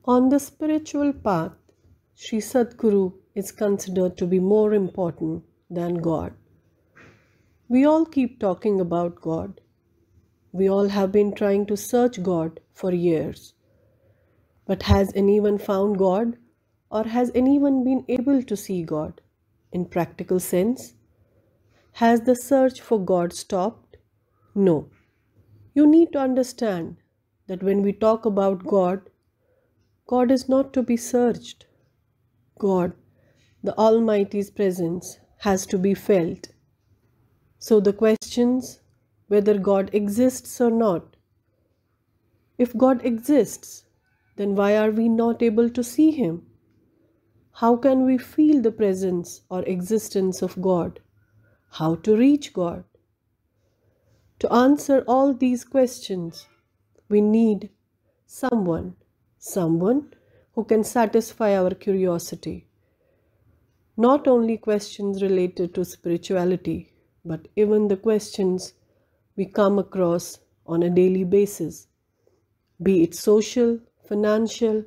On the spiritual path, Sri Sadguru is considered to be more important than God. We all keep talking about God. We all have been trying to search God for years. But has anyone found God, or has anyone been able to see God in practical sense? Has the search for God stopped? No. You need to understand that when we talk about God, God is not to be searched. God, the Almighty's presence, has to be felt. So the questions whether God exists or not. If God exists, then why are we not able to see Him? How can we feel the presence or existence of God? How to reach God? To answer all these questions, we need someone who can satisfy our curiosity. Not only questions related to spirituality, but even the questions we come across on a daily basis, be it social, financial,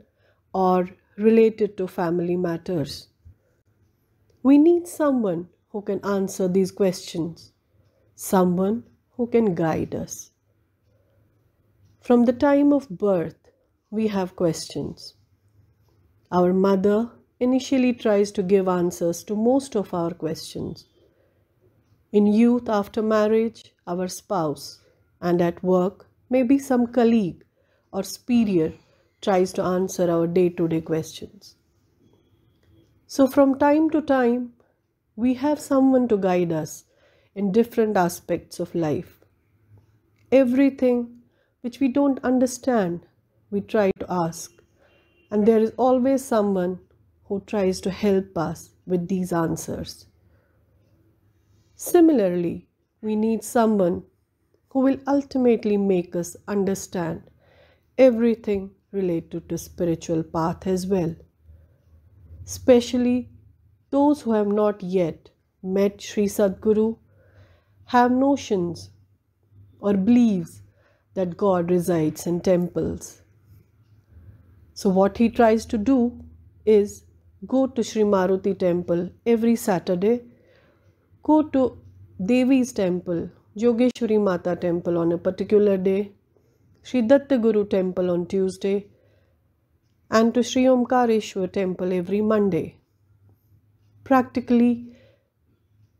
or related to family matters. We need someone who can answer these questions, someone who can guide us. From the time of birth, we have questions. Our mother initially tries to give answers to most of our questions. In youth, after marriage, our spouse, and at work, maybe some colleague or superior tries to answer our day-to-day questions. So from time to time, we have someone to guide us in different aspects of life. Everything which we don't understand, we try to ask, and there is always someone who tries to help us with these answers. Similarly, we need someone who will ultimately make us understand everything related to spiritual path as well. Especially those who have not yet met Sri Sadguru have notions or beliefs that God resides in temples. So what he tries to do is go to Sri Maruti temple every Saturday, go to Devi's temple, Yogeshwari Mata temple on a particular day, Sri Datta Guru temple on Tuesday, and to Sri Omkareshwar temple every Monday. Practically,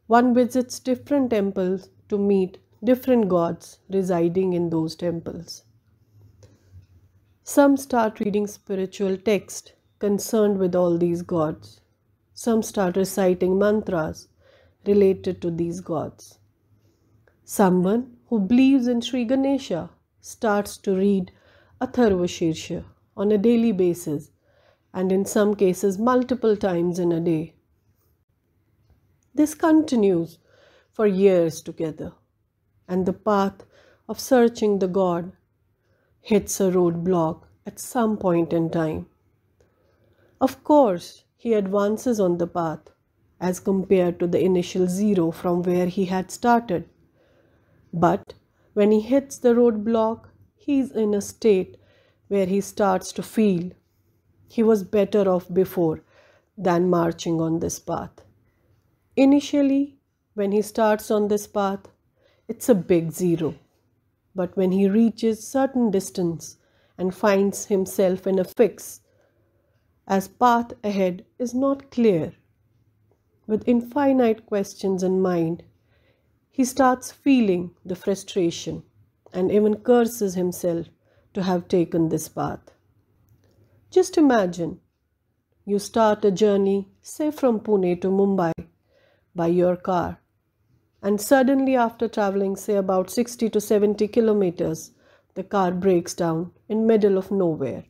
one visits different temples to meet different gods residing in those temples. Some start reading spiritual texts concerned with all these gods. Some start reciting mantras related to these gods. Someone who believes in Sri Ganesha starts to read Atharva Shirsha on a daily basis, and in some cases multiple times in a day. This continues for years together, and the path of searching the God hits a roadblock at some point in time. Of course, he advances on the path as compared to the initial zero from where he had started. But when he hits the roadblock, he is in a state where he starts to feel he was better off before than marching on this path. Initially, when he starts on this path, it's a big zero. But when he reaches certain distance and finds himself in a fix, as path ahead is not clear, with infinite questions in mind, he starts feeling the frustration and even curses himself to have taken this path. Just imagine you start a journey, say from Pune to Mumbai, by your car, and suddenly after traveling say about 60 to 70 kilometers, the car breaks down in middle of nowhere.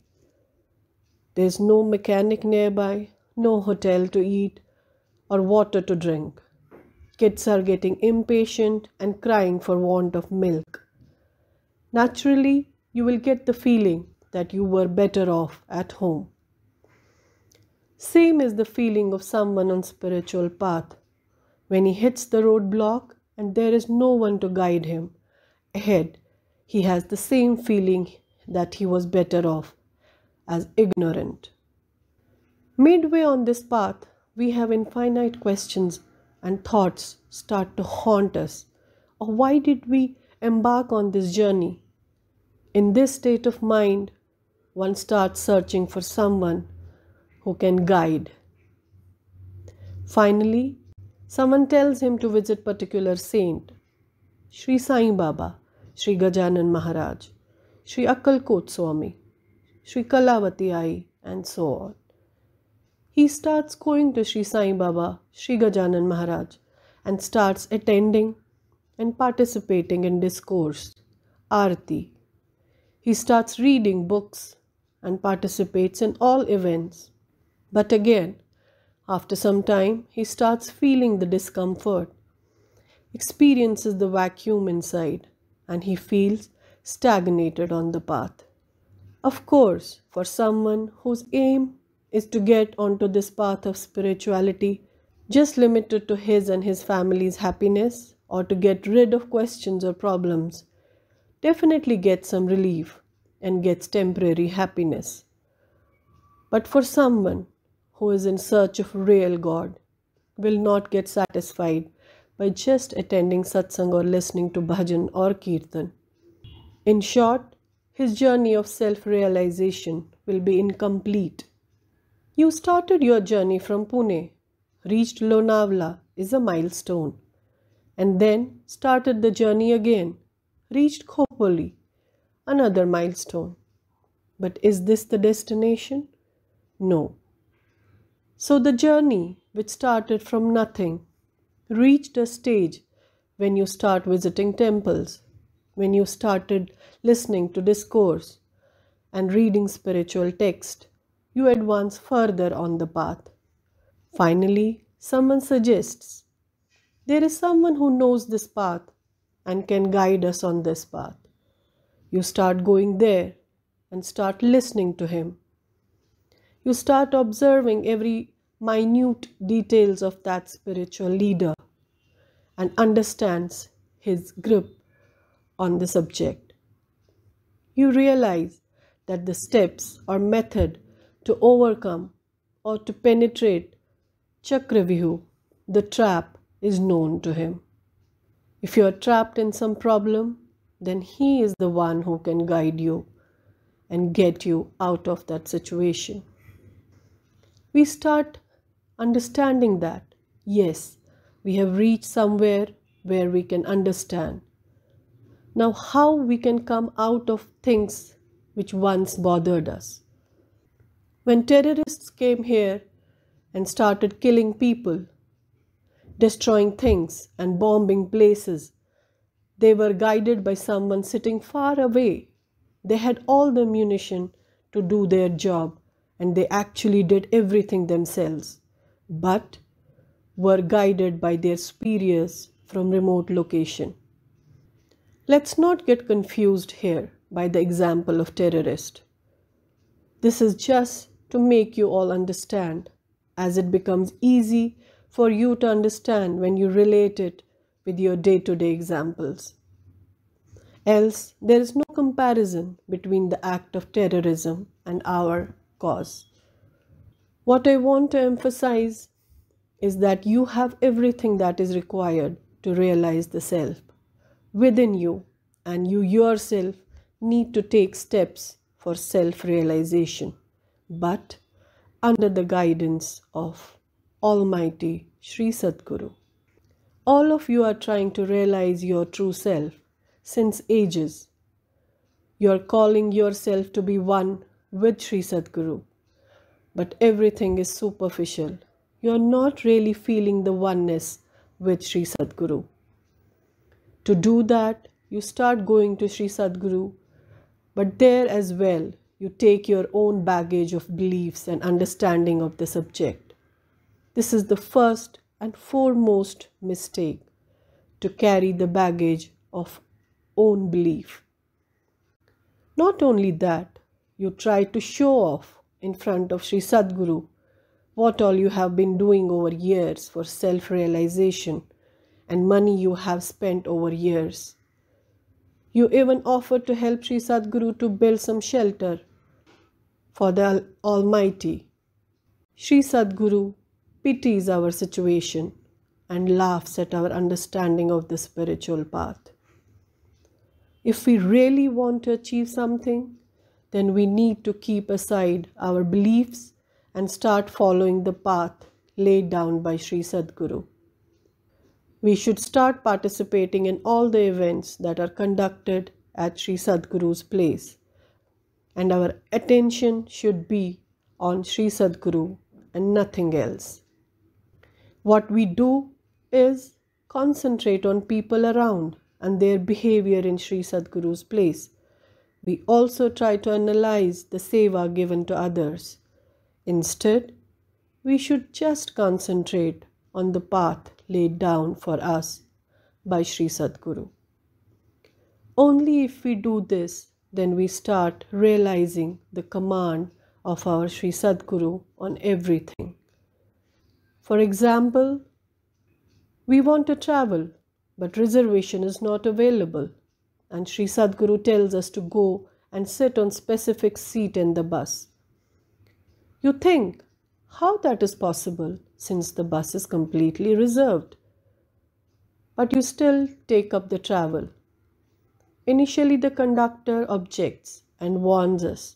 There's no mechanic nearby, no hotel to eat or water to drink. Kids are getting impatient and crying for want of milk. Naturally, you will get the feeling that you were better off at home. Same is the feeling of someone on spiritual path. When he hits the roadblock and there is no one to guide him ahead, he has the same feeling that he was better off as ignorant. Midway on this path, we have infinite questions and thoughts start to haunt us. Or why did we embark on this journey? In this state of mind, one starts searching for someone who can guide. Finally, someone tells him to visit particular saint, Sri Sai Baba, Sri Gajanan Maharaj, Sri Akkalkot Swami, Sri Kalavati Ai, and so on. He starts going to Sri Sai Baba, Sri Gajanan Maharaj, and starts attending and participating in discourse, arti. He starts reading books and participates in all events. But again, after some time, he starts feeling the discomfort, experiences the vacuum inside, and he feels stagnated on the path. Of course, for someone whose aim is to get onto this path of spirituality, just limited to his and his family's happiness, or to get rid of questions or problems, definitely gets some relief and gets temporary happiness. But for someone who is in search of real God, will not get satisfied by just attending satsang or listening to bhajan or kirtan. In short, his journey of self-realization will be incomplete. You started your journey from Pune, reached Lonavala is a milestone, and then started the journey again, reached Khopoli, another milestone. But is this the destination? No. So the journey, which started from nothing, reached a stage when you start visiting temples, when you started listening to discourse and reading spiritual text, you advance further on the path. Finally, someone suggests, there is someone who knows this path and can guide us on this path. You start going there and start listening to him. You start observing every minute details of that spiritual leader and understands his grip on the subject. You realize that the steps or method to overcome or to penetrate Chakravyuh, the trap, is known to him. If you are trapped in some problem, then he is the one who can guide you and get you out of that situation. We start understanding that, yes, we have reached somewhere where we can understand. Now, how we can come out of things which once bothered us. When terrorists came here and started killing people, destroying things and bombing places, they were guided by someone sitting far away. They had all the ammunition to do their job, and they actually did everything themselves, but were guided by their superiors from remote location. Let's not get confused here by the example of terrorist. This is just to make you all understand, as it becomes easy for you to understand when you relate it with your day-to-day examples. Else, there is no comparison between the act of terrorism and our cause. What I want to emphasize is that you have everything that is required to realize the self within you, and you yourself need to take steps for self-realization, but under the guidance of Almighty Sri Sadguru. All of you are trying to realize your true self since ages. You are calling yourself to be one with Sri Sadguru, but everything is superficial. You are not really feeling the oneness with Sri Sadguru. To do that, you start going to Sri Sadguru, but there as well, you take your own baggage of beliefs and understanding of the subject. This is the first and foremost mistake, to carry the baggage of own belief. Not only that, you try to show off in front of Sri Sadguru what all you have been doing over years for self-realization and money you have spent over years. You even offer to help Sri Sadguru to build some shelter for the Almighty. Sri Sadguru pities our situation and laughs at our understanding of the spiritual path. If we really want to achieve something, then we need to keep aside our beliefs and start following the path laid down by Sri Sadguru. We should start participating in all the events that are conducted at Sri Sadguru's place, and our attention should be on Sri Sadguru and nothing else. What we do is concentrate on people around and their behavior in Sri Sadguru's place. We also try to analyze the seva given to others. Instead, we should just concentrate on the path laid down for us by Sri Sadguru. Only if we do this, then we start realizing the command of our Sri Sadguru on everything. For example, we want to travel, but reservation is not available, and Sri Sadguru tells us to go and sit on specific seat in the bus. You think, how that is possible since the bus is completely reserved? But you still take up the travel. Initially, the conductor objects and warns us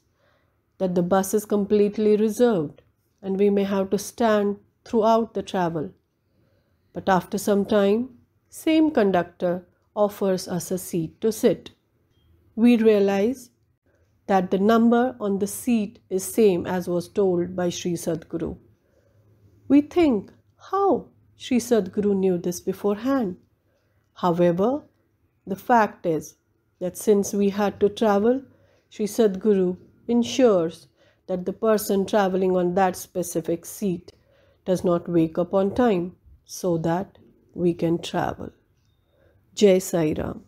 that the bus is completely reserved and we may have to stand throughout the travel. But after some time, same conductor offers us a seat to sit. We realize that the number on the seat is same as was told by Sri Sadguru. We think, how Sri Sadguru knew this beforehand? However, the fact is that since we had to travel, Sri Sadguru ensures that the person traveling on that specific seat does not wake up on time so that we can travel. Jai Sai Ram.